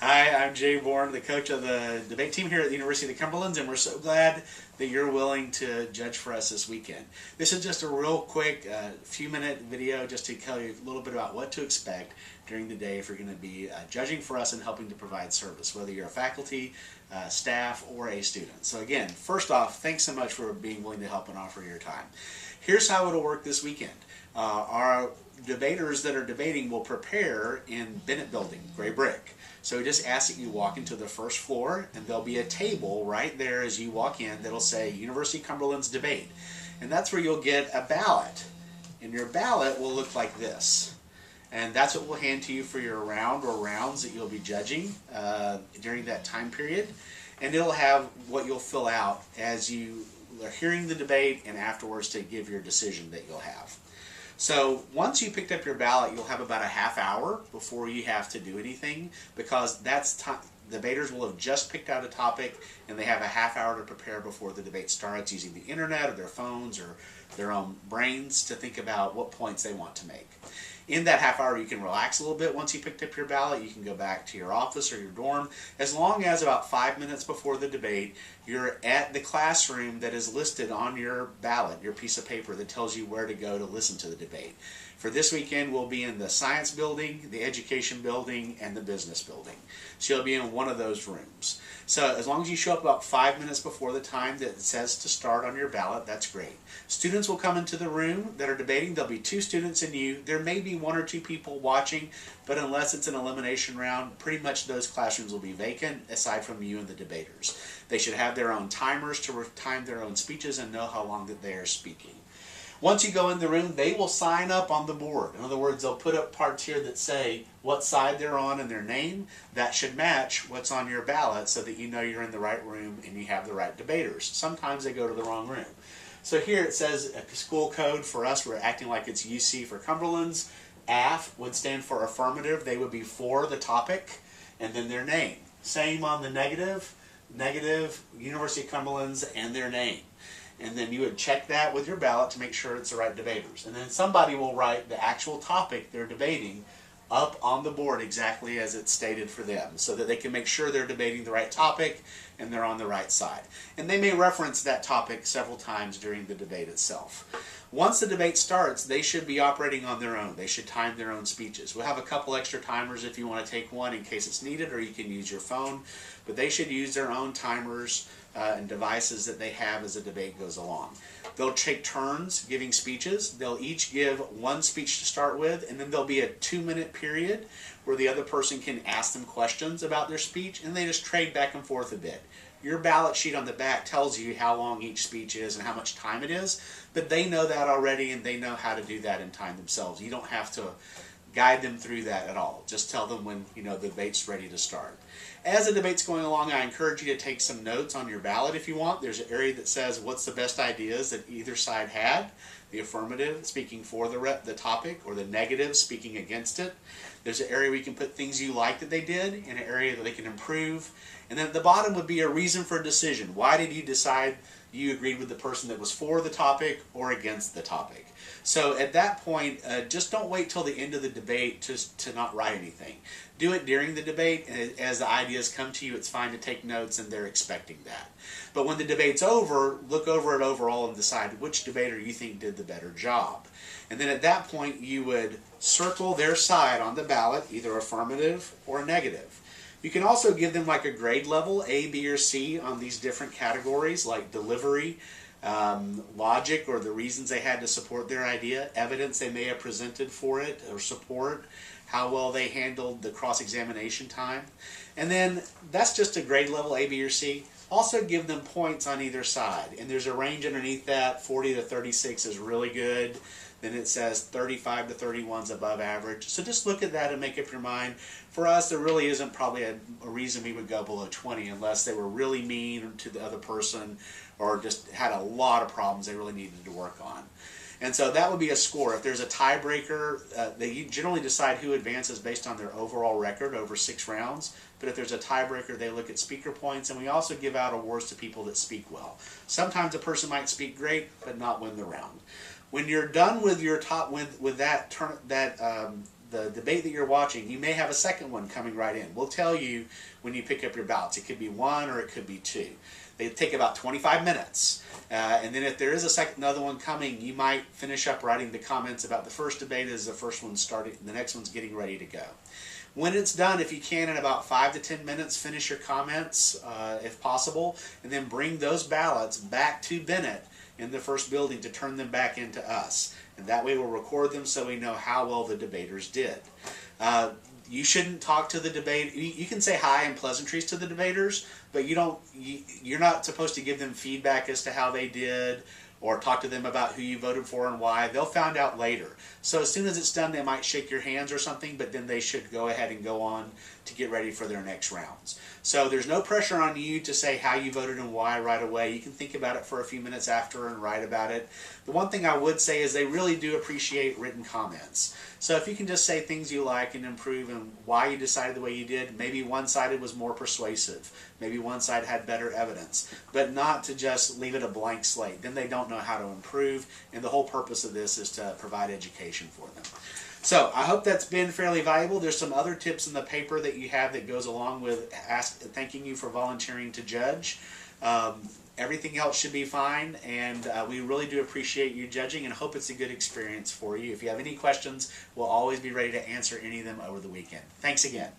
Hi, I'm Jay Bourne, the coach of the debate team here at the University of the Cumberlands, and we're so glad that you're willing to judge for us this weekend. This is just a real quick few-minute video just to tell you a little bit about what to expect during the day if you're going to be judging for us and helping to provide service, whether you're a faculty, staff, or a student. So again, first off, thanks so much for being willing to help and offer your time. Here's how it'll work this weekend. Our debaters that are debating will prepare in Bennett Building, gray brick. So we just ask that you walk into the first floor, and there'll be a table right there as you walk in that'll say University Cumberlands Debate. And that's where you'll get a ballot. And your ballot will look like this. And that's what we'll hand to you for your round or rounds that you'll be judging during that time period. And it'll have what you'll fill out as you are hearing the debate and afterwards to give your decision that you'll have. So once you picked up your ballot, you'll have about a half hour before you have to do anything, because that's time. Debaters will have just picked out a topic and they have a half hour to prepare before the debate starts, using the internet or their phones or their own brains to think about what points they want to make. In that half hour, you can relax a little bit. Once you picked up your ballot, you can go back to your office or your dorm. As long as about 5 minutes before the debate, you're at the classroom that is listed on your ballot, your piece of paper that tells you where to go to listen to the debate. For this weekend, we'll be in the science building, the education building, and the business building. So you'll be in one of those rooms. So as long as you show up about 5 minutes before the time that it says to start on your ballot, that's great. Students will come into the room that are debating. There'll be 2 students and you. There may be 1 or 2 people watching, but unless it's an elimination round, pretty much those classrooms will be vacant aside from you and the debaters. They should have their own timers to time their own speeches and know how long that they are speaking. Once you go in the room, they will sign up on the board. In other words, they'll put up parts here that say what side they're on and their name. That should match what's on your ballot so that you know you're in the right room and you have the right debaters. Sometimes they go to the wrong room. So here it says a school code. For us, we're acting like it's UC for Cumberlands. AF would stand for affirmative. They would be for the topic and then their name. Same on the negative, University of Cumberlands and their name. And then you would check that with your ballot to make sure it's the right debaters. And then somebody will write the actual topic they're debating up on the board exactly as it's stated for them, so that they can make sure they're debating the right topic and they're on the right side. And they may reference that topic several times during the debate itself. Once the debate starts, they should be operating on their own. They should time their own speeches. We'll have a couple extra timers if you want to take one in case it's needed, or you can use your phone. But they should use their own timers and devices that they have as the debate goes along. They'll take turns giving speeches. They'll each give 1 speech to start with, and then there'll be a 2-minute period where the other person can ask them questions about their speech, and they just trade back and forth a bit. Your ballot sheet on the back tells you how long each speech is and how much time it is, but they know that already and they know how to do that in time themselves. You don't have to guide them through that at all. Just tell them when the debate's ready to start. As the debate's going along, I encourage you to take some notes on your ballot if you want. There's an area that says what's the best ideas that either side had. The affirmative, speaking for the topic, or the negative, speaking against it. There's an area where you can put things you like that they did, and an area that they can improve. And then at the bottom would be a reason for a decision. Why did you decide you agreed with the person that was for the topic or against the topic? So at that point, just don't wait till the end of the debate to not write anything. Do it during the debate, and as the ideas come to you, it's fine to take notes, and they're expecting that. But when the debate's over, look over it overall and decide which debater you think did the better job. And then at that point, you would circle their side on the ballot, either affirmative or negative. You can also give them like a grade level, A, B, or C, on these different categories, like delivery, logic, or the reasons they had to support their idea, evidence they may have presented for it or support, how well they handled the cross-examination time. And then that's just a grade level, A, B, or C. Also give them points on either side. And there's a range underneath that. 40 to 36 is really good. Then it says 35 to 31 is above average. So just look at that and make up your mind. For us, there really isn't probably a reason we would go below 20 unless they were really mean to the other person or just had a lot of problems they really needed to work on. And so that would be a score. If there's a tiebreaker, they generally decide who advances based on their overall record over 6 rounds. But if there's a tiebreaker, they look at speaker points, and we also give out awards to people that speak well. Sometimes a person might speak great, but not win the round. When you're done with your top with that the debate that you're watching, you may have a second one coming right in. We'll tell you when you pick up your ballots. It could be one or it could be two. They take about 25 minutes. And then if there is another one coming, you might finish up writing the comments about the first debate as the first one's starting, the next one's getting ready to go. When it's done, if you can, in about 5 to 10 minutes, finish your comments if possible, and then bring those ballots back to Bennett in the first building to turn them back into us. And that way we'll record them so we know how well the debaters did. You shouldn't talk to the debate. You can say hi and pleasantries to the debaters, but you're not supposed to give them feedback as to how they did or talk to them about who you voted for and why. They'll find out later. So as soon as it's done, they might shake your hands or something, but then they should go ahead and go on to get ready for their next rounds. So there's no pressure on you to say how you voted and why right away. You can think about it for a few minutes after and write about it. The one thing I would say is they really do appreciate written comments. So if you can just say things you like and improve and why you decided the way you did, maybe one side was more persuasive, maybe one side had better evidence, but not to just leave it a blank slate. Then they don't know how to improve, and the whole purpose of this is to provide education for them. So I hope that's been fairly valuable. There's some other tips in the paper that you have that goes along with thanking you for volunteering to judge. Everything else should be fine, and we really do appreciate you judging and hope it's a good experience for you. If you have any questions, we'll always be ready to answer any of them over the weekend. Thanks again.